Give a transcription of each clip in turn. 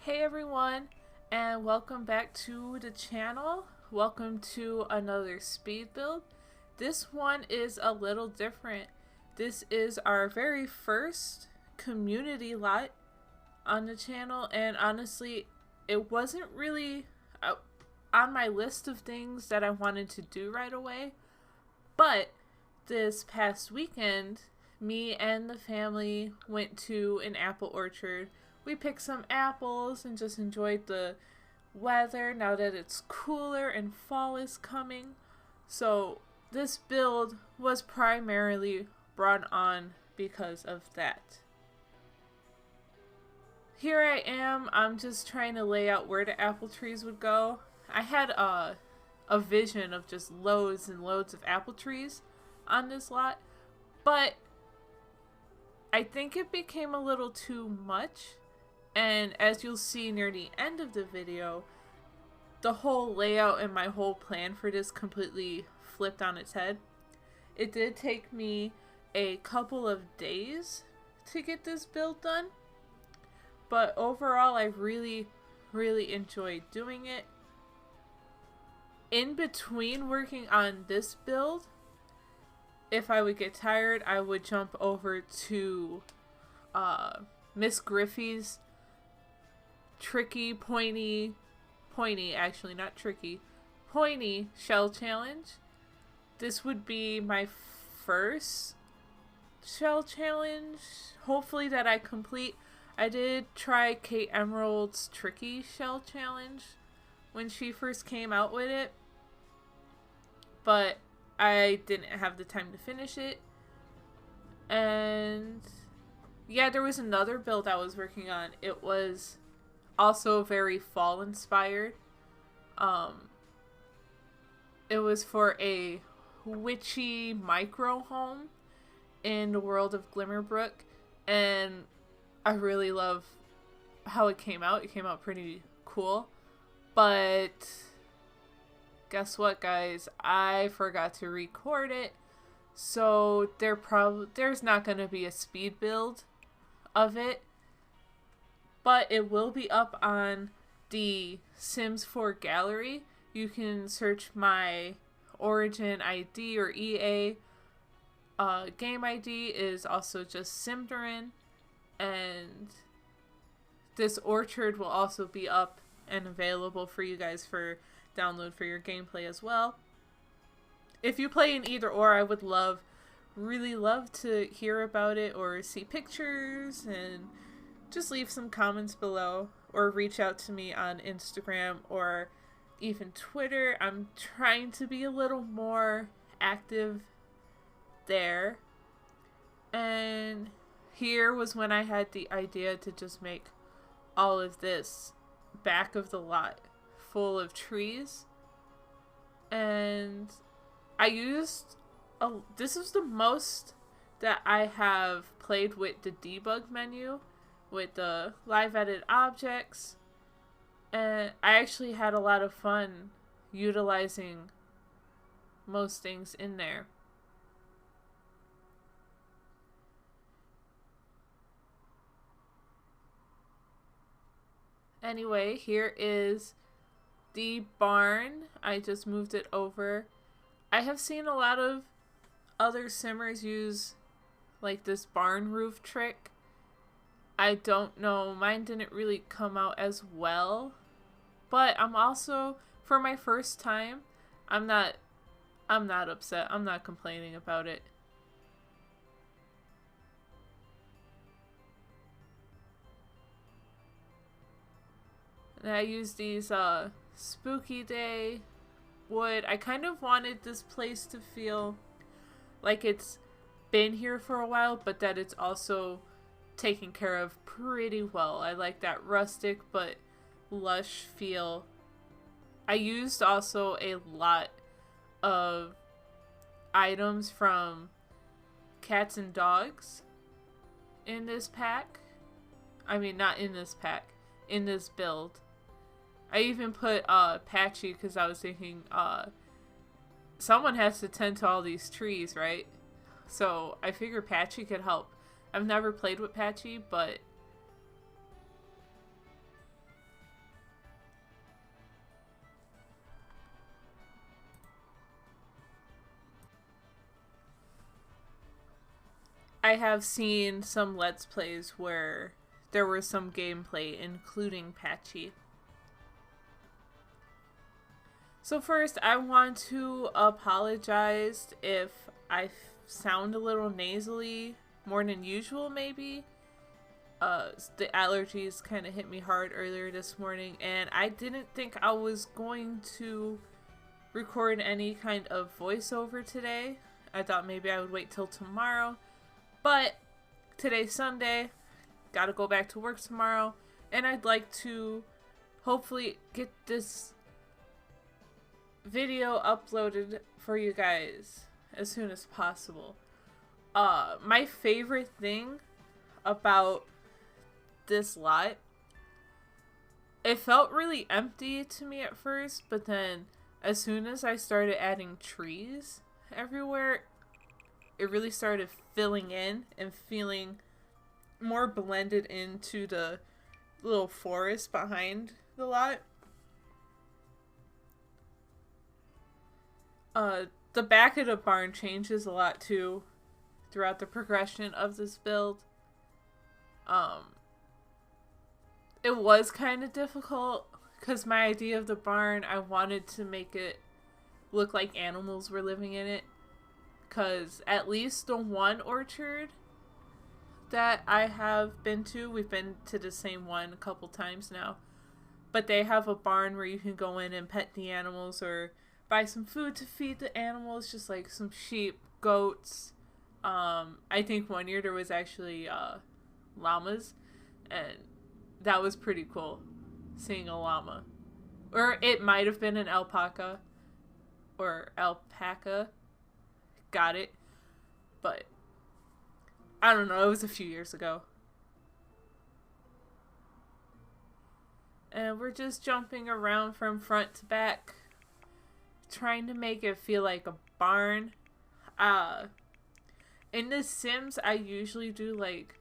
Hey everyone, and welcome back to the channel. Welcome to another speed build. This one is a little different. This is our very first community lot on the channel, and honestly, it wasn't really on my list of things that I wanted to do right away. But this past weekend, me and the family went to an apple orchard. We picked some apples and just enjoyed the weather now that it's cooler and fall is coming. So this build was primarily brought on because of that. Here I am, I'm just trying to lay out where the apple trees would go. I had a vision of just loads and loads of apple trees on this lot, but I think it became a little too much. And as you'll see near the end of the video, the whole layout and my whole plan for this completely flipped on its head. It did take me a couple of days to get this build done, but overall I really enjoyed doing it. In between working on this build, if I would get tired, I would jump over to Miss Griffey's pointy shell challenge. This would be my first shell challenge, hopefully, that I complete. I did try Kate Emerald's tricky shell challenge when she first came out with it, but I didn't have the time to finish it. And yeah, there was another build I was working on. It was also very fall inspired. It was for a witchy micro home in the world of Glimmerbrook, and I really love how it came out. It came out pretty cool, but guess what, guys? I forgot to record it, so there's not going to be a speed build of it. But it will be up on the Sims 4 gallery. You can search my Origin ID or EA. Game ID is also just Simdarin. And this orchard will also be up and available for you guys for download for your gameplay as well. If you play in either or, I would really love to hear about it or see pictures, and just leave some comments below or reach out to me on Instagram or even Twitter. I'm trying to be a little more active there. And here was when I had the idea to just make all of this back of the lot full of trees. And I used this is the most that I have played with the debug menu, with the live edit objects, and I actually had a lot of fun utilizing most things in there. Anyway, here is the barn. I just moved it over. I have seen a lot of other simmers use like this barn roof trick. I don't know, mine didn't really come out as well, but I'm also, for my first time, I'm not upset. I'm not complaining about it. And I used these spooky day wood. I kind of wanted this place to feel like it's been here for a while, but that it's also taken care of pretty well. I like that rustic but lush feel. I used also a lot of items from Cats and Dogs in this pack. I mean, not in this pack, in this build. I even put Patchy because I was thinking someone has to tend to all these trees, right? So I figured Patchy could help. I've never played with Patchy, but I have seen some Let's Plays where there was some gameplay, including Patchy. So first, I want to apologize if I sound a little nasally, more than usual maybe. The allergies kind of hit me hard earlier this morning, and I didn't think I was going to record any kind of voiceover today. I thought maybe I would wait till tomorrow, but today's Sunday, gotta go back to work tomorrow, and I'd like to hopefully get this video uploaded for you guys as soon as possible. My favorite thing about this lot, it felt really empty to me at first, but then as soon as I started adding trees everywhere, it really started filling in and feeling more blended into the little forest behind the lot. The back of the barn changes a lot too throughout the progression of this build. It was kind of difficult because my idea of the barn, I wanted to make it look like animals were living in it. Because at least the one orchard that I have been to, we've been to the same one a couple times now, but they have a barn where you can go in and pet the animals or buy some food to feed the animals, just like some sheep, goats. I think one year there was actually llamas, and that was pretty cool, seeing a llama. Or it might have been an alpaca, or alpaca. Got it. But I don't know, it was a few years ago. And we're just jumping around from front to back, trying to make it feel like a barn. In The Sims, I usually do like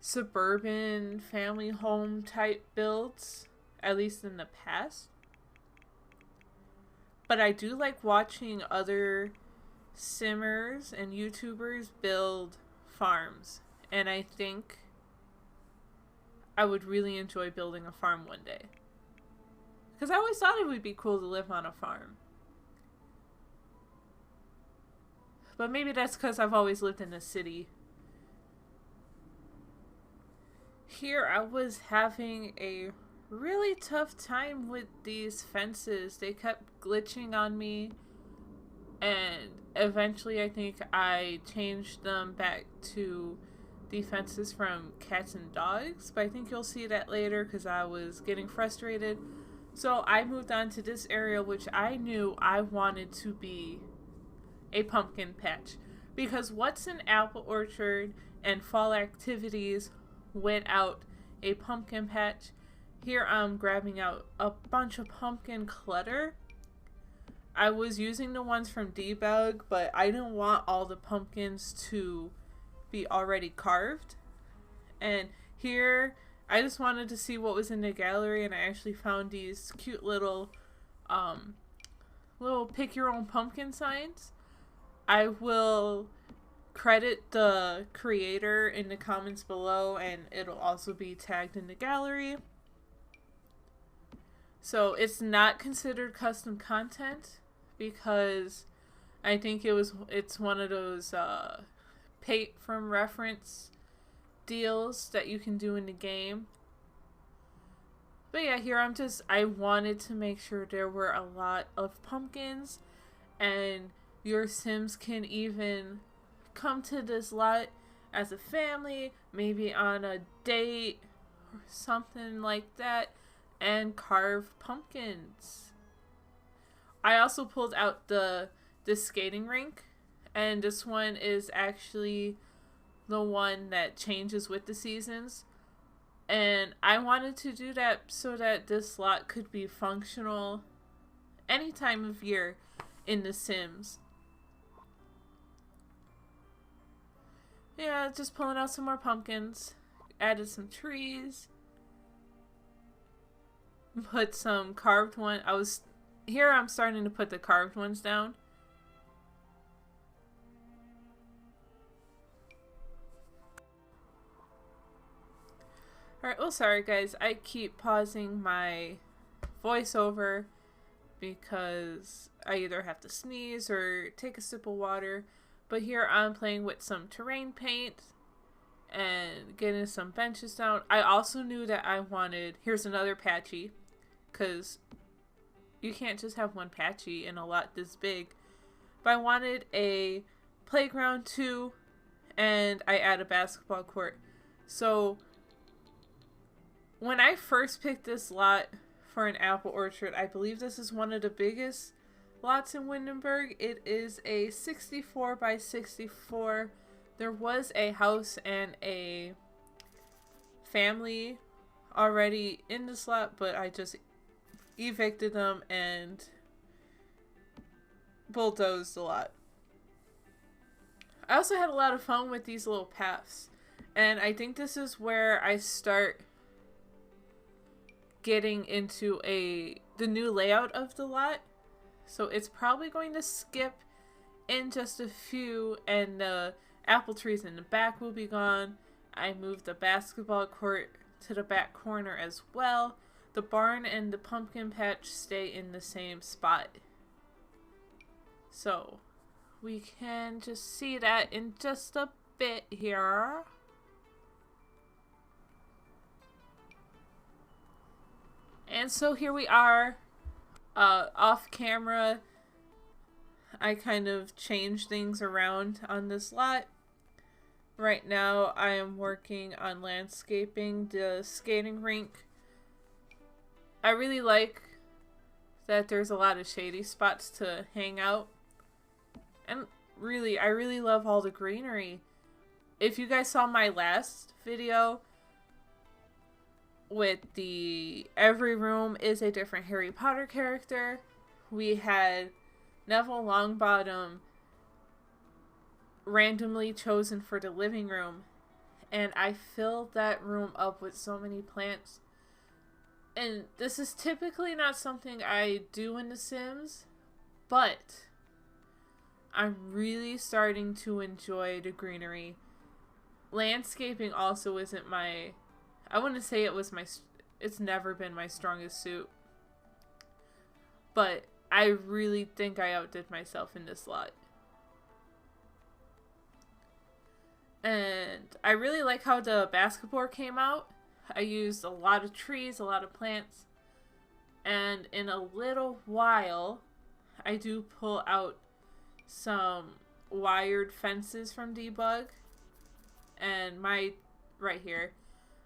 suburban family home type builds, at least in the past. But I do like watching other Simmers and YouTubers build farms, and I think I would really enjoy building a farm one day. Because I always thought it would be cool to live on a farm. But maybe that's because I've always lived in a city. Here I was having a really tough time with these fences. They kept glitching on me, and eventually I think I changed them back to the fences from cats and dogs, but I think you'll see that later because I was getting frustrated. So I moved on to this area, which I knew I wanted to be a pumpkin patch, because what's an apple orchard and fall activities without a pumpkin patch? Here I'm grabbing out a bunch of pumpkin clutter. I was using the ones from Debug, but I didn't want all the pumpkins to be already carved. And here I just wanted to see what was in the gallery, and I actually found these cute little pick your own pumpkin signs. I will credit the creator in the comments below, and it'll also be tagged in the gallery. So it's not considered custom content because I think it's one of those pay from reference deals that you can do in the game. But yeah, here I wanted to make sure there were a lot of pumpkins, and your Sims can even come to this lot as a family, maybe on a date or something like that, and carve pumpkins. I also pulled out the skating rink, and this one is actually the one that changes with the seasons. And I wanted to do that so that this lot could be functional any time of year in The Sims. Yeah, just pulling out some more pumpkins. Added some trees. Put some carved one. I'm starting to put the carved ones down. Alright, well, sorry guys, I keep pausing my voiceover because I either have to sneeze or take a sip of water. But here I'm playing with some terrain paint and getting some benches down. I also knew that I wanted, here's another patchy, because you can't just have one patchy in a lot this big. But I wanted a playground too, and I add a basketball court. So when I first picked this lot for an apple orchard, I believe this is one of the biggest lots in Windenburg. It is a 64 by 64. There was a house and a family already in this lot, but I just evicted them and bulldozed a lot. I also had a lot of fun with these little paths, and I think this is where I start getting into the new layout of the lot. So it's probably going to skip in just a few, and the apple trees in the back will be gone. I moved the basketball court to the back corner as well. The barn and the pumpkin patch stay in the same spot. So we can just see that in just a bit here. And so here we are, off camera. I kind of changed things around on this lot. Right now I am working on landscaping the skating rink. I really like that there's a lot of shady spots to hang out. And really, I really love all the greenery. If you guys saw my last video with every room is a different Harry Potter character, we had Neville Longbottom randomly chosen for the living room, and I filled that room up with so many plants. And this is typically not something I do in The Sims, but I'm really starting to enjoy the greenery. Landscaping also isn't my, I wouldn't say it's never been my strongest suit. But I really think I outdid myself in this lot. And I really like how the basketball came out. I used a lot of trees, a lot of plants. And in a little while, I do pull out some wired fences from Debug. And right here,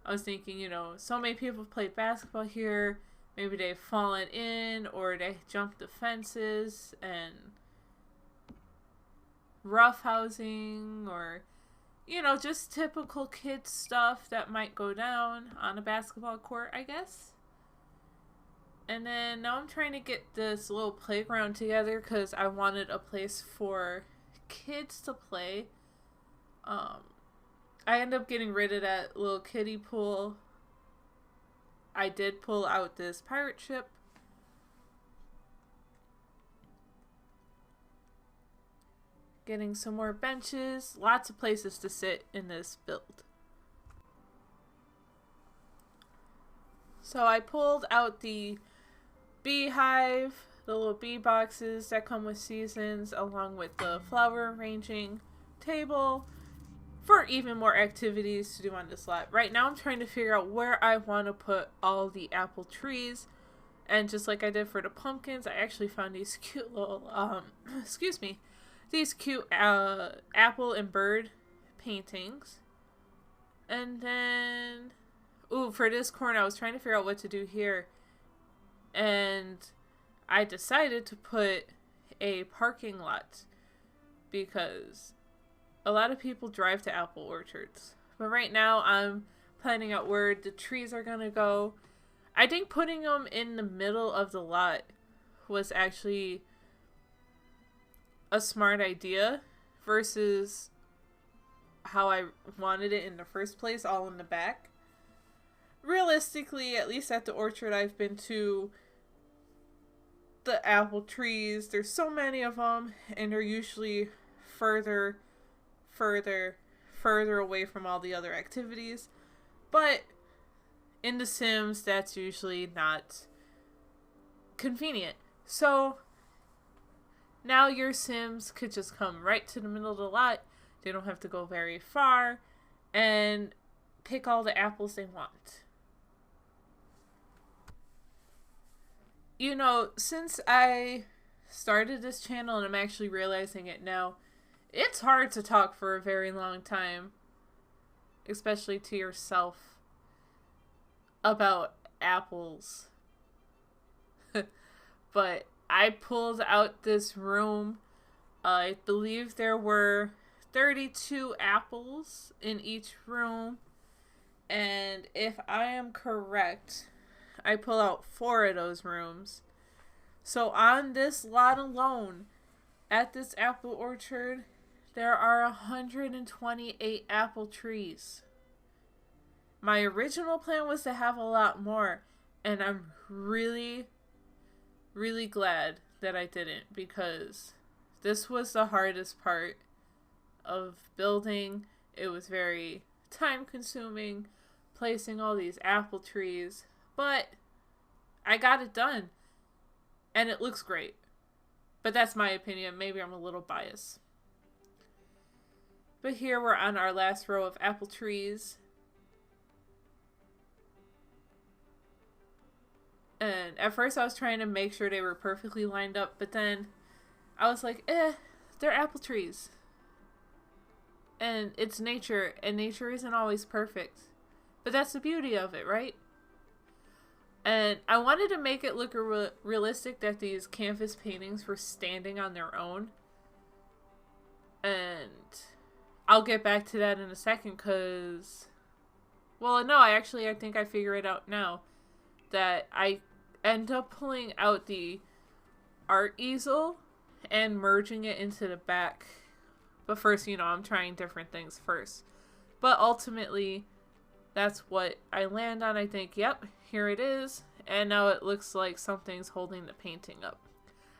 I was thinking, so many people played basketball here. Maybe they've fallen in, or they jumped the fences and roughhousing, or, just typical kid stuff that might go down on a basketball court, I guess. And then now I'm trying to get this little playground together because I wanted a place for kids to play. I ended up getting rid of that little kiddie pool. I did pull out this pirate ship. Getting some more benches. Lots of places to sit in this build. So I pulled out the beehive, the little bee boxes that come with seasons, along with the flower arranging table, for even more activities to do on this lot. Right now I'm trying to figure out where I want to put all the apple trees. And just like I did for the pumpkins, I actually found these cute little, these cute apple and bird paintings. And then, for this corner, I was trying to figure out what to do here. And I decided to put a parking lot because a lot of people drive to apple orchards. But right now I'm planning out where the trees are gonna go. I think putting them in the middle of the lot was actually a smart idea versus how I wanted it in the first place, all in the back. Realistically, at least at the orchard I've been to, the apple trees, there's so many of them, and they're usually further away from all the other activities. But in The Sims, that's usually not convenient. So now your Sims could just come right to the middle of the lot. They don't have to go very far and pick all the apples they want. You know, since I started this channel, and I'm actually realizing it now, it's hard to talk for a very long time, especially to yourself, about apples. But I pulled out this room. I believe there were 32 apples in each room. And if I am correct, I pull out 4 of those rooms. So on this lot alone, at this apple orchard, there are 128 apple trees. My original plan was to have a lot more, and I'm really glad that I didn't, because this was the hardest part of building. It was very time consuming, placing all these apple trees, but I got it done, and it looks great. But that's my opinion. Maybe I'm a little biased. But here we're on our last row of apple trees. And at first I was trying to make sure they were perfectly lined up, but then I was like, they're apple trees. And it's nature, and nature isn't always perfect. But that's the beauty of it, right? And I wanted to make it look realistic that these canvas paintings were standing on their own. And I'll get back to that in a second, because... Well, no, I think I figure it out now. That I end up pulling out the art easel and merging it into the back. But first, you know, I'm trying different things first. But ultimately, that's what I land on. I think, yep, here it is. And now it looks like something's holding the painting up.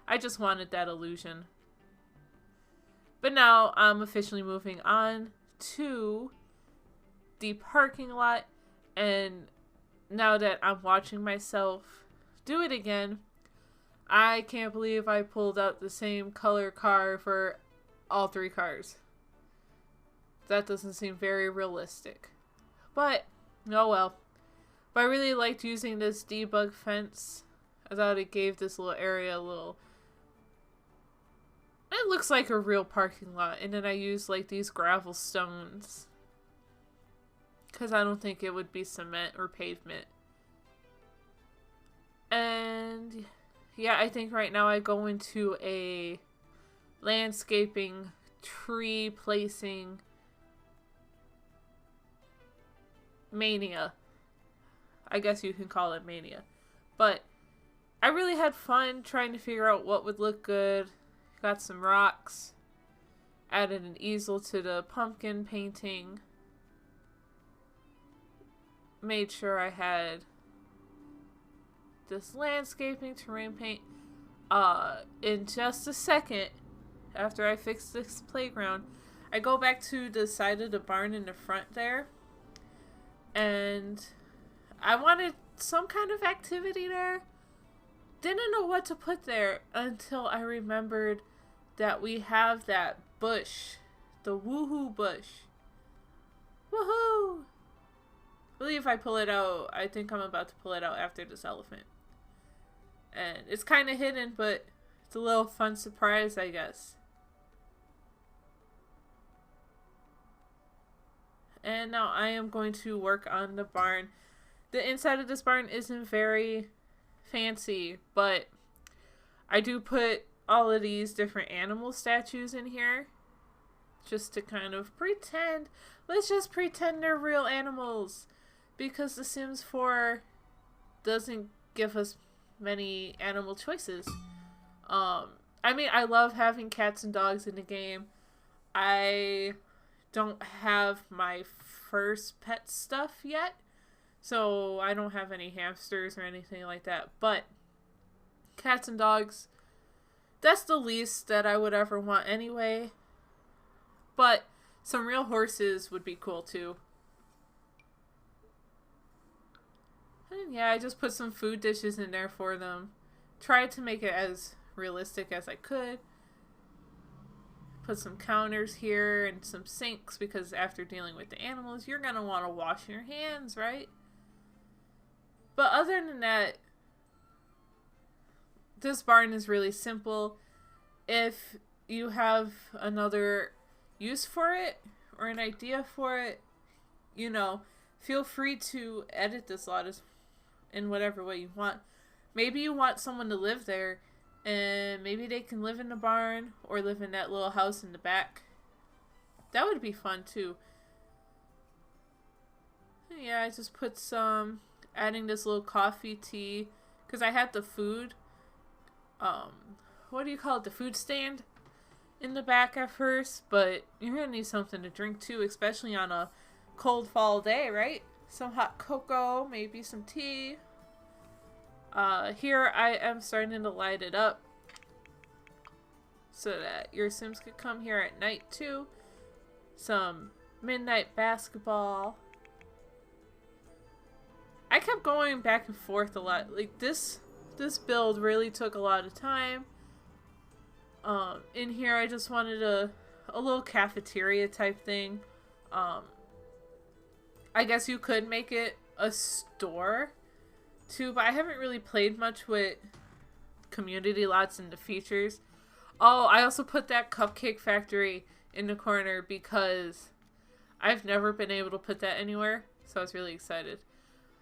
I just wanted that illusion. But now I'm officially moving on to the parking lot. And now that I'm watching myself do it again, I can't believe I pulled out the same color car for all 3 cars. That doesn't seem very realistic. But, oh well. But I really liked using this debug fence. I thought it gave this little area a little... It looks like a real parking lot. And then I used like these gravel stones, because I don't think it would be cement or pavement. And yeah, I think right now I go into a landscaping, tree placing mania. I guess you can call it mania. But I really had fun trying to figure out what would look good. Got some rocks. Added an easel to the pumpkin painting. Made sure I had this landscaping terrain paint. In just a second, after I fix this playground, I go back to the side of the barn in the front there, and I wanted some kind of activity there. Didn't know what to put there until I remembered that we have that bush, the woohoo bush. Woohoo! I believe I pull it out. I think I'm about to pull it out after this elephant. And it's kind of hidden, but it's a little fun surprise, I guess. And now I am going to work on the barn. The inside of this barn isn't very fancy, but I do put all of these different animal statues in here just to kind of pretend. Let's just pretend they're real animals, because The Sims 4 doesn't give us many animal choices. I mean, I love having cats and dogs in the game. I don't have my first pet stuff yet, so I don't have any hamsters or anything like that. But cats and dogs, that's the least that I would ever want anyway. But some real horses would be cool too. And yeah, I just put some food dishes in there for them. Tried to make it as realistic as I could. Put some counters here and some sinks because after dealing with the animals, you're going to want to wash your hands, right? But other than that, this barn is really simple. If you have another use for it or an idea for it, you know, feel free to edit this lot in whatever way you want. Maybe you want someone to live there, and maybe they can live in the barn or live in that little house in the back. That would be fun too. Yeah, I just put some, adding this little coffee tea, because I had the food, what do you call it, the food stand in the back at first, but you're going to need something to drink too, especially on a cold fall day, right? Some hot cocoa, maybe some tea. Here I am starting to light it up so that your Sims could come here at night too. Some midnight basketball. I kept going back and forth a lot. Like this build really took a lot of time. In here I just wanted a little cafeteria type thing. I guess you could make it a store too, but I haven't really played much with community lots and the features. Oh, I also put that cupcake factory in the corner because I've never been able to put that anywhere, so I was really excited.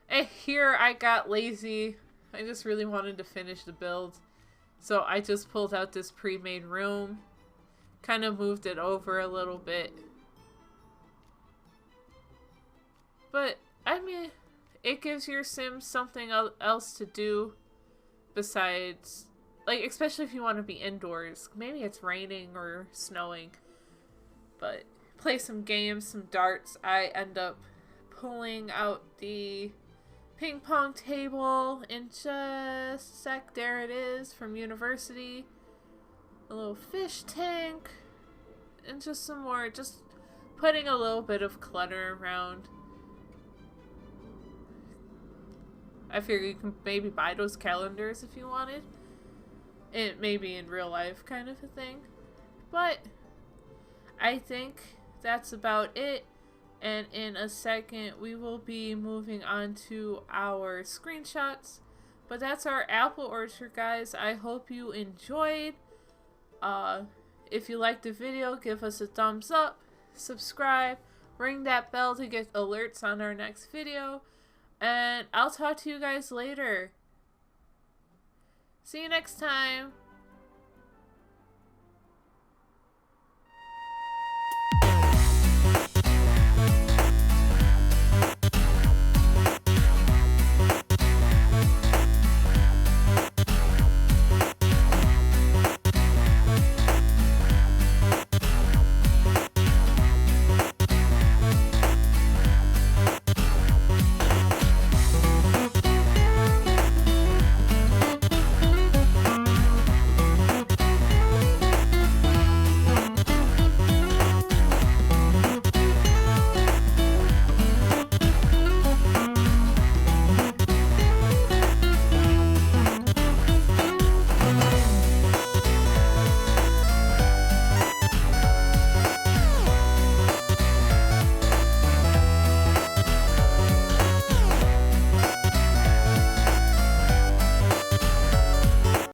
And here I got lazy. I just really wanted to finish the build, so I just pulled out this pre-made room, kind of moved it over a little bit. But, I mean, it gives your Sims something else to do besides, like, especially if you want to be indoors. Maybe it's raining or snowing. But play some games, some darts. I end up pulling out the ping pong table in just a sec. There it is from university. A little fish tank. And just some more. Just putting a little bit of clutter around. I figure you can maybe buy those calendars if you wanted. It may be in real life kind of a thing. But I think that's about it. And in a second we will be moving on to our screenshots. But that's our apple orchard, guys. I hope you enjoyed. If you liked the video, give us a thumbs up. Subscribe. Ring that bell to get alerts on our next video. And I'll talk to you guys later. See you next time.